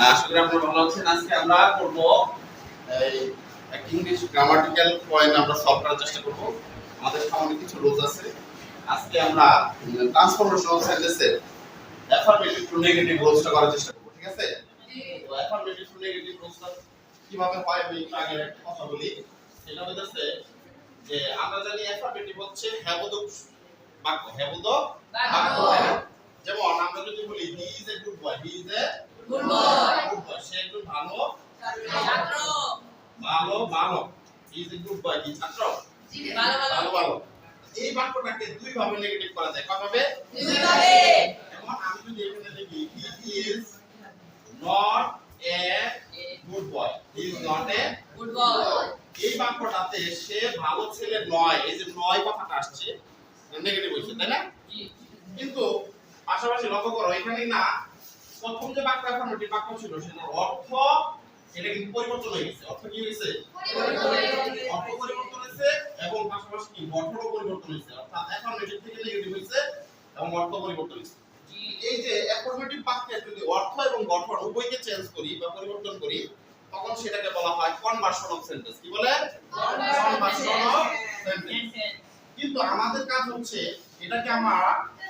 আশা করি আপনারা ভালো আছেন। আজকে আমরা করব এই ইংলিশ গ্রামাটিক্যাল পয়েন্ট আমরা সলভ করার চেষ্টা করব। আমাদের সামনে কিছু রুলস আছে। আজকে আমরা ট্রান্সফরমেশন অফ সেন্টেন্সের অ্যাফারমেটিভ টু নেগেটিভ রুলসটা করার চেষ্টা করব। ঠিক আছে? জি। তো অ্যাফারমেটিভ টু নেগেটিভ রুলসটা কিভাবে হয় আমি একটু আগে একটা কথা বলি। সেটা হচ্ছে যে আমরা জানি অ্যাফারমেটিভ হচ্ছে হ্যাবোধক বাক্য, হ্যাবোধক বাক্য। যেমন আমরা যদি বলি he is a good boy, he is a good boy, good boy, সে একজন ভালো ছাত্র, ভালো বালক। হি ইজ এ গুড বয়, কি ছাত্র? জি, ভালো বালক। এই বাক্যটাকে দুই ভাবে নেগেটিভ করা যায়। কিভাবে? দুই ভাবে। যেমন আমি যদি এখানে লিখি he is not a good boy, he is not a good বয়, এই বাক্যটাতে সে ভালো ছেলে নয়, এই যে নয় কথাটা আসছে নেগেটিভ হইছে, তাই না? জি। কিন্তু পাশাপাশি লক্ষ্য করো এখানে না প্রথম যে বাক্য অ্যাফারমেটিভ বাক্য ছিল সেটার অর্থ এটা কিন্তু পরিবর্তন হয়ে গেছে। অর্থ কি হয়েছে? অর্থ পরিবর্তন হয়েছে এবং পাশাপাশি কি গঠনও পরিবর্তন হয়েছে। অর্থাৎ অ্যাফারমেটিভ থেকে নেগেটিভ হয়েছে এবং অর্থ পরিবর্তন হয়েছে। এই যে অ্যাফারমেটিভ বাক্যের যদি অর্থ এবং গঠন উভয়কে চেঞ্জ করি বা পরিবর্তন করি তখন সেটাকে বলা হয় কনভার্সন অফ সেন্টেন্স। কি বলে? Conversion of sentence. কিন্তু আমাদের কাজ হচ্ছে এটাকে আমরা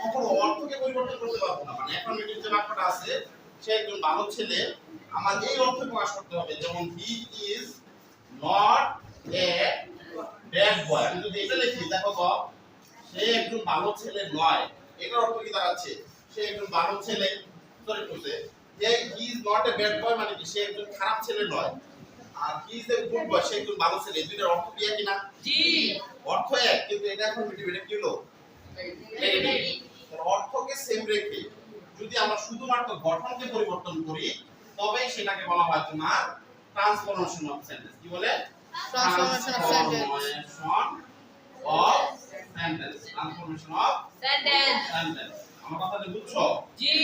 কখনো অর্থকে পরিবর্তন করতে পারবো না। মানে অ্যাফারমেটিভ যে বাক্যটা আছে সে একজন ভালো ছেলে, আমার এই অর্থে প্রকাশ করতে হবে। যেমন he is not a bad boy, আমি যদি এটা লিখি দেখো তো সে একজন ভালো ছেলে নয়, এটার অর্থ কি দাঁড়াচ্ছে? সে একজন ভালো ছেলে। সরি করতে যে he is not a bad boy মানে কি সে একজন খারাপ ছেলে নয়, আর হি ইজ এ গুড বয় সে একজন ভালো ছেলে। দুইটার অর্থ কি কিনা? জি, অর্থ এক, কিন্তু এটা এখন এটা কি হলো? নেগেটিভ। অর্থকে সেম রেখে যদি আমরা শুধুমাত্র গঠনকে পরিবর্তন করি তবে সেটাকে বলা হয় তোমার ট্রান্সফরমেশন অফ সেন্টেন্স। কি বলে? Transformation of sentence. Transformation of sentence. আমার কথাটা বুঝছো? জি।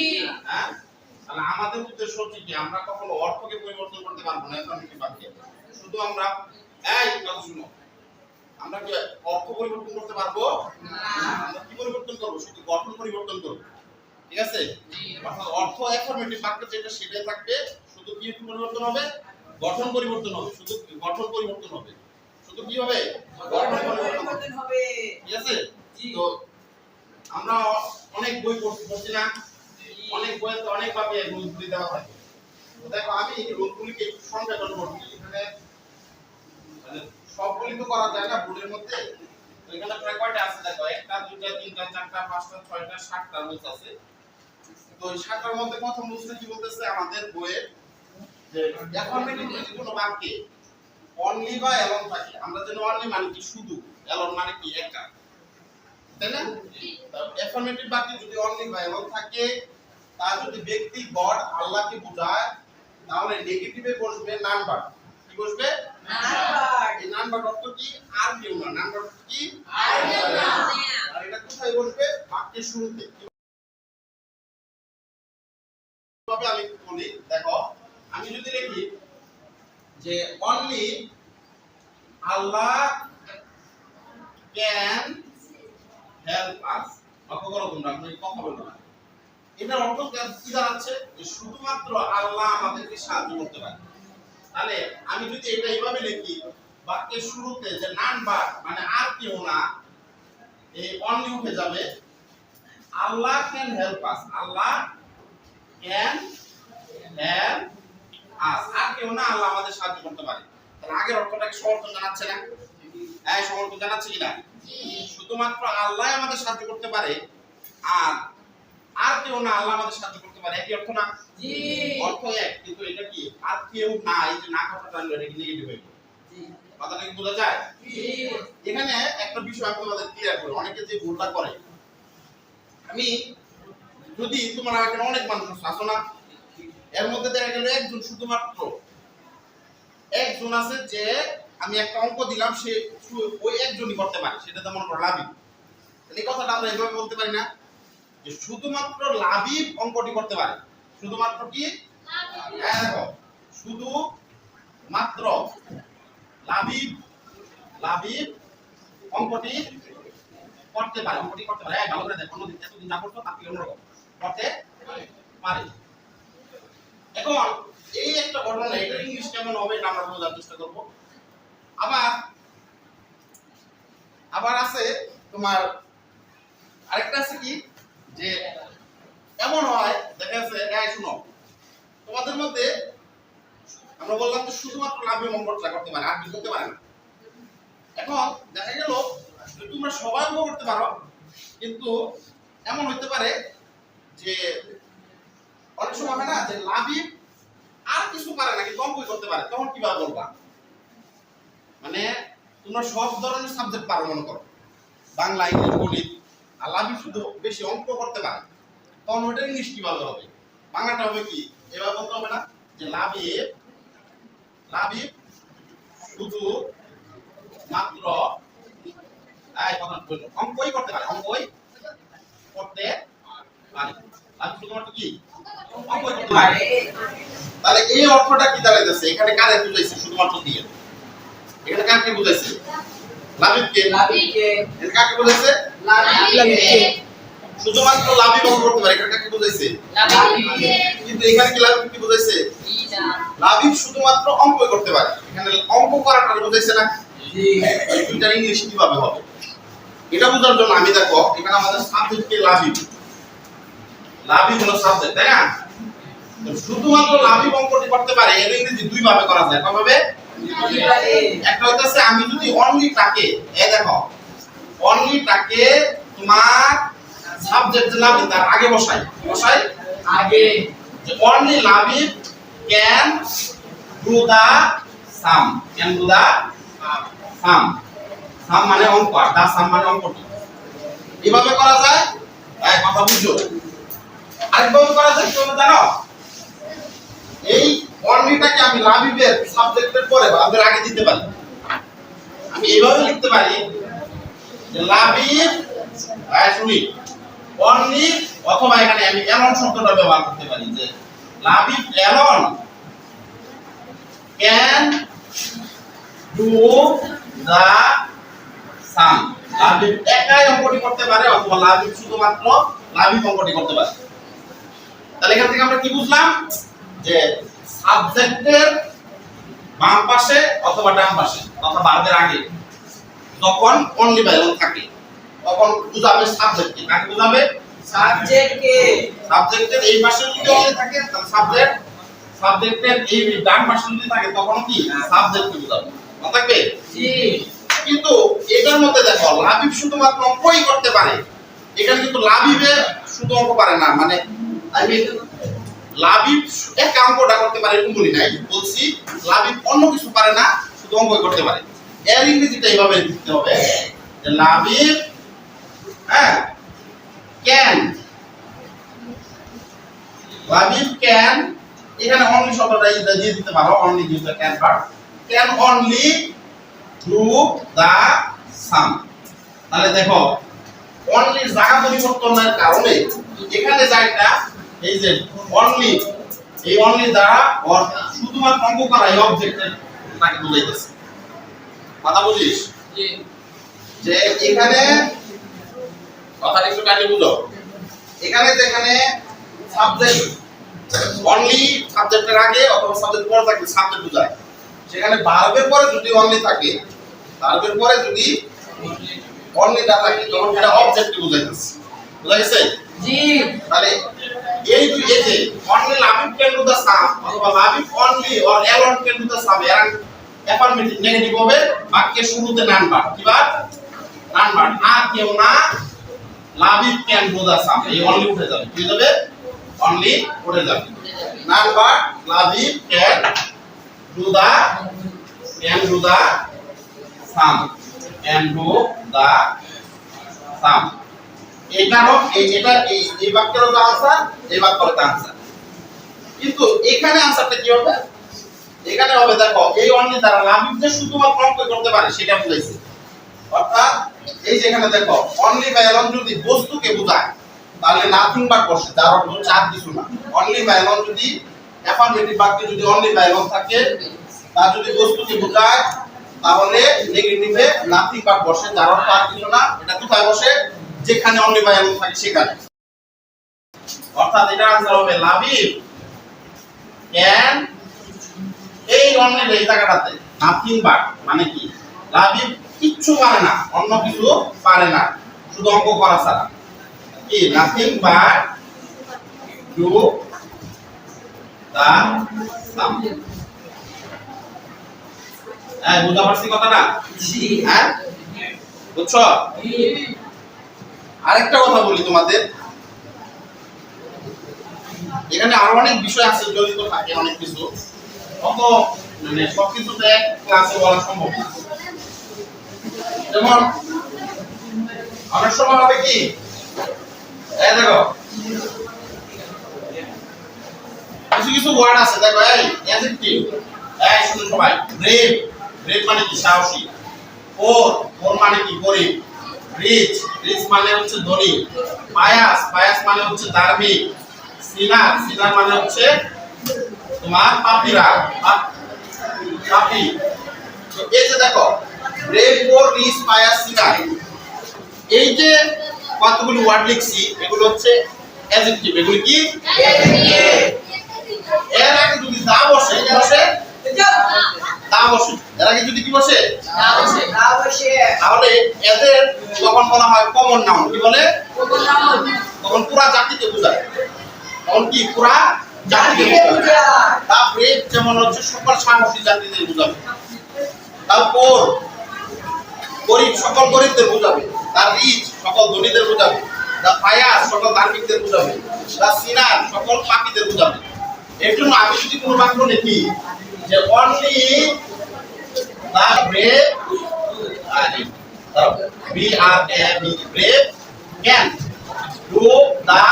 হ্যাঁ, তাহলে আমাদের উদ্দেশ্য হচ্ছে কি আমরা কখনো অর্থকে পরিবর্তন করতে পারবো না অ্যাফারমেটিভ বাক্যে। শুধু আমরা এই কথা শুনো, আমরা কি অর্থ পরিবর্তন করতে পারবো না? আমরা কি পরিবর্তন করব? শুধু গঠন পরিবর্তন করব। ঠিক আছে? অর্থাৎ অর্থ অ্যাফারমেটিভ বাক্য যেটা সেটাই থাকবে, শুধু কি পরিবর্তন হবে? গঠন পরিবর্তন হবে। শুধু গঠন পরিবর্তন হবে। শুধু কি হবে? গঠন পরিবর্তন হবে। ঠিক আছে? তো আমরা অনেক বই পড়ছি না? অনেক বইতে অনেক ভাবে রুলগুলি দেওয়া থাকে। তো দেখো আমি রুলগুলিকে একটু সংজ্ঞায়ন করছি। এখানে মানে সবগুলি তো করা যায় না বোর্ডের মধ্যে। তো এখানে প্রায় কয়টা আছে দেখো, একটা দুইটা তিনটা চারটা পাঁচটা ছয়টা সাতটা রুলস আছে। তো এই সাতটার মধ্যে প্রথম রুলসটা কি বলতেছে আমাদের বইয়ে যে অ্যাফারমেটিভ যদি কোনো বাক্যে অনলি বা অ্যালোন থাকে, আমরা জানি অনলি মানে কি শুধু, অ্যালোন মানে কি একটা, তাই না? অ্যাফারমেটিভ বাক্যে যদি অনলি বা অ্যালোন থাকে তার যদি ব্যক্তি গড আল্লাহকে বোঝায় তাহলে নেগেটিভে বসবে নাম্বার। কি বসবে? নাম্বার। এই নাম্বার অর্থ কি? আর কেউ না। নাম্বার অর্থ কি? আর কেউ না। আর এটা কোথায় বসবে? বাক্যের শুরুতে। কিভাবে আমি বলি দেখো, আমি যদি লিখি যে অনলি আল্লাহ ক্যান হেল্প আস, লক্ষ্য করো তোমরা আমি কথা বলবো না, এটার অর্থ কি দাঁড়াচ্ছে? যে শুধুমাত্র আল্লাহ আমাদেরকে সাহায্য করতে পারে। তাহলে আমি যদি এটা এইভাবে লিখি বাক্যের শুরুতে যে নাম্বার মানে আর কেউ না, এই অনলি উঠে যাবে। Allah can help us, Allah can help us, আর কেউ না আল্লাহ আমাদের সাহায্য করতে পারে। তাহলে আগের অর্থটাকে সমর্থন জানাচ্ছে না? হ্যাঁ, সমর্থন জানাচ্ছে কিনা? শুধুমাত্র আল্লাহ আমাদের সাহায্য করতে পারে আর কেউ না আল্লাহ আমাদের সাহায্য করতে পারে, একই অর্থ না? জি, অর্থ এক, কিন্তু এটা কি আর কেউ না, এই যে না কথাটা আনলো এটা কি নেগেটিভ হয়ে গেল? জি, কথাটা কি বোঝা যায়? জি। এখানে একটা বিষয় আমি তোমাদের ক্লিয়ার করি, অনেকে যে ভুলটা করে, আমি যদি তোমরা এখানে অনেক মানুষ আছো না, এর মধ্যে দেখা গেল একজন শুধুমাত্র একজন আছে যে আমি একটা অঙ্ক দিলাম সে ওই একজনই করতে পারে, সেটা তো মনে করো লাবিব। এই কথাটা আমরা এভাবে বলতে পারি না যে শুধুমাত্র লাবিব অঙ্কটি করতে পারে। শুধুমাত্র কি? হ্যাঁ দেখো, শুধু মাত্র লাবিব অঙ্কটি করতে পারে, অঙ্কটি করতে পারে। ভালো করে দেখো, অন্যদিন এতদিন যা করতো তার থেকে অন্যরকম করতে পারে। এখন এই একটা ঘটনা, এটা ইংলিশ কেমন হবে এটা আমরা বোঝার চেষ্টা করব। আবার আবার আছে তোমার আরেকটা আছে কি, যে এমন হয় দেখা যাচ্ছে, শুনো, তোমাদের মধ্যে আমরা বললাম যে শুধুমাত্র লাভ এবং অঙ্কটা করতে পারে, আর কি করতে পারে না। এখন দেখা গেল তোমরা সবাই অঙ্ক করতে পারো, কিন্তু এমন হতে পারে যে অনেক সময় হয় না যে লাভই আর কিছু পারে না কিন্তু অঙ্কই করতে পারে, তখন কিভাবে বলবা? মানে তোমরা সব ধরনের সাবজেক্ট পারো, মনে করো বাংলা, ইংলিশ, গণিত, আর লাভই শুধু বেশি অঙ্ক করতে পারে, তখন ওইটা ইংলিশ কিভাবে হবে? বাংলাটা হবে কি, এভাবে বলতে হবে না যে লাভই শুধু মাত্র অঙ্কই করতে পারে, অঙ্কই করতে পারে, লাভ শুধুমাত্র কি অঙ্কই করতে পারে। তাহলে এই অর্থটা কি দাঁড়াইতেছে? এখানে কারে বুঝাইছে? শুধুমাত্র দিয়ে। এখানে কাকে বুঝাইছে? লাভিবকে। এখানে কাকে বুঝাইছে? লাভিবকে। শুধুমাত্র লাভিব অঙ্ক করতে পারে, এখানে কাকে বুঝাইছে? লাভিবকে। কিন্তু এখানে কি লাভিব কি বুঝাইছে? লাভিব শুধুমাত্র অঙ্কই করতে পারে, এখানে অঙ্ক করাটা বুঝাইছে না? জি। দুইটা ইংলিশ কিভাবে হবে এটা বোঝার জন্য আমি দেখো এখানে আমাদের সাবজেক্টকে লাভিব হলো সাবজেক্ট, তাই না? শুধুমাত্র লাভিব অঙ্কটি করতে পারে, এর ইংরেজি দুই ভাবে করা যায়। কিভাবে? একটা হইতাছে আমি যদি অনলি টাকে, এই দেখো অনলি টাকে তোমার সাবজেক্ট যে লাভিব তার আগে বসাই আগে, যে only Labib can do the sum, sum মানে অঙ্ক, আর দা সাম মানে অঙ্কটি। এভাবে করা যায়, কথা বুঝছো? আরেকভাবে করা যায় কি জানো? এই অনলিটাকে আমি লাভিবের সাবজেক্টের পরে ভাবের আগে দিতে পারি। আমি এইভাবে লিখতে পারি যে লাভিব শুনি অনলি, অথবা এখানে আমি এলন শব্দটা ব্যবহার করতে পারি যে লাভিব এলন ক্যান ডু দা সাম। লাভিব একাই অঙ্কটি করতে পারে, অথবা লাভিব শুধুমাত্র লাভিব অঙ্কটি করতে পারে। তাহলে এখান থেকে আমরা কি বুঝলাম? যে সাবজেক্টের বাম পাশে অথবা ডান পাশে অথবা ভার্বের আগে যখন অনলি ভার্ব থাকে তখন বুঝাবে সাবজেক্টকে। কাকে বুঝাবে? সাবজেক্টকে। সাবজেক্টের এই পাশে যদি অনলি থাকে তাহলে সাবজেক্টের এই ডান পাশে যদি থাকে তখন কি সাবজেক্টকে বুঝাবে। মনে থাকবে? জি। কিন্তু এটার মধ্যে দেখো লাভিব শুধুমাত্র অঙ্কই করতে পারে, এখানে কিন্তু লাভিবে শুধু অঙ্ক পারে না। মানে আমি লাভিব এক অঙ্কটা করতে পারে এরকম বলি নাই, বলছি লাভিব অন্য কিছু পারে না, শুধু অঙ্কই করতে পারে। এর ইংরেজিটা এইভাবে লিখতে হবে যে লাভিব ক্যান, লাভিব ক্যান, এখানে অনলি শব্দটা দিয়ে দিতে পারো, অনলি দিতে can verb, can only do the sum. তাহলে দেখো অনলি জায়গা পরিবর্তনের কারণে এখানে যাইটা এই যে অনলি, এই অনলি দ্বারা শুধুমাত্র অঙ্ক করা এই অবজেক্টের তাকে বুঝাইতেছে। কথা বুঝিস? জি। যে এখানে কথাটা একটু কাটে বুঝো, এখানে যেখানে সাবজেক্ট অনলি সাবজেক্টের আগে অথবা সাবজেক্ট পরে থাকে সাবজেক্ট বোঝায়, সেখানে ভার্বের পরে যদি অনলি থাকে, ভার্বের পরে যদি অনলি না থাকে তখন এটা অবজেক্ট বুঝাইতেছে। বুঝা গেছে? জি। তাহলে এই দুই, এই যে only Labib can do the sum অথবা Labib only or alone can do the sum, এর অ্যাফার্মেটিভ নেগেটিভ হবে, বাক্যের শুরুতে নান ভার্ব। কি ভার্ব? None verb. আর কেউ না লাভিব ক্যান ডু দা সাম, এই অনলি উঠে যাবে। কি হবে? অনলি উঠে যাবে। None verb Labib can do the sum, can do the sum. এটারও এটা এই বাক্যেরও তো আনসার, এই বাক্যেরও তো আনসার। কিন্তু এখানে আনসারটা কি হবে? এখানে হবে দেখো এই অনলি দ্বারা লাভিব যে শুধুমাত্র অঙ্ক করতে পারে সেটা বুঝাইছে। অর্থাৎ এই যে এখানে দেখো অনলি বা এলন যদি বস্তুকে বোঝায় তাহলে নাথিং বাট বসে, যার অর্থ চার কিছু না। অনলি বা এলন যদি অ্যাফার্মেটিভ বাক্যে যদি অনলি বা এলন থাকে, তার যদি বস্তুকে বোঝায় তাহলে নেগেটিভে নাথিং বাট বসে, যার অর্থ আর কিছু না। এটা কোথায় বসে? যেখানে অনলি বা এলন থাকে সেখানে। অর্থাৎ এটা আনসার হবে লাভিব অনলি এই জায়গাটাতে নাথিং বাট মানে কি রাবিব কিচ্ছু পারে না, অন্য কিছু পারে না, শুধু অঙ্ক করা ছাড়া। কি নাথিং বাট ডু দা সাম। হ্যাঁ, বুঝতে পারছি কথাটা? জি। হ্যাঁ, বুঝছো? আরেকটা কথা বলি তোমাদের, এখানে আরো অনেক বিষয় আছে, জড়িত থাকে অনেক কিছু, অত মানে সবকিছুতে ক্লাসে বলা সম্ভব না। যেমন অনেক সময় হবে কি, এই দেখো কিছু কিছু ওয়ার্ড আছে, দেখো এই অ্যাডজেক্টিভ, এই শুনো সবাই, ব্রেভ, ব্রেভ মানে কি সাহসী, পোর, পোর মানে কি গরিব, রিচ, রিচ মানে হচ্ছে ধনী, পায়াস, পায়াস মানে হচ্ছে ধার্মিক, সিনার, সিনার মানে হচ্ছে তোমার পাপীরা, পাপী। তো এই যে দেখো ব্রেভ, পোর, রিচ, পায়াস, সিনার, এই যে কতগুলো ওয়ার্ড লিখছি এগুলো হচ্ছে অ্যাডজেক্টিভ। এগুলো কি এর আগে যদি দা বসে, কি বসে? দা বসে। এর আগে যদি কি বসে? দা বসে। দা বসে, তাহলে এদের তখন বলা হয় কমন নাউন। কি বলে? Common noun. তখন পুরা জাতিকে বোঝায়। তখন কি পুরা জাতিকে বোঝায়। দা ব্রেভ যেমন হচ্ছে সকল সাহসী জাতিদের বোঝাবে। তারপর গরিব সকল গরিবদের বোঝাবে। তার রিচ সকল ধনীদের বোঝাবে। দা পায়াস সকল ধার্মিকদের বোঝাবে। দা সিনার সকল পাপীদের বোঝাবে। এর জন্য আমি যদি কোনো বাক্য লিখি যে only the brave, be are a be brave can do the,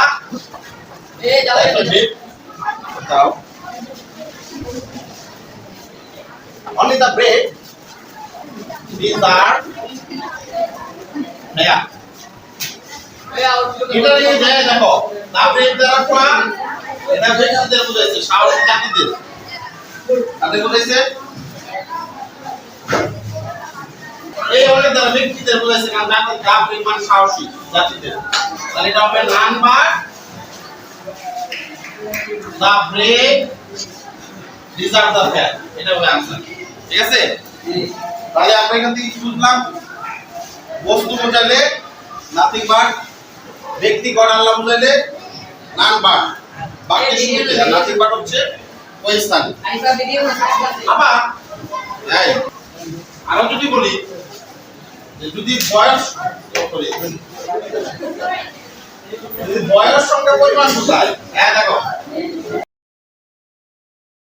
only the brave these are there. এটা নিয়ে যায় দেখো, দা ব্রেভ দ্বারা কোয়া এটা ব্যক্তিদের বোঝাইছে, সাহসী জাতিদের। তাদের বোঝাইছে এই অনেক দ্বারা ব্যক্তিদের বোঝাইছে, কারণ জাতির দা ব্রেভ মানে সাহসী জাতিদের। তাহলে এটা হবে none but the brave deserve the fair, এটা হবে आंसर। ঠিক আছে? তাহলে আমরা এখান থেকে কি বুঝলাম? বস্তু বোঝালে নাথিং বাট, ব্যক্তি গণ আল্লাহ বোঝালে নান বাট, বাক্যের শুরুতে নাথিং বাট হচ্ছে ওই স্থানে। আবার এই আরো যদি বলি যে যদি বয়স সংখ্যা পরিমাণ বোঝায়, হ্যাঁ দেখো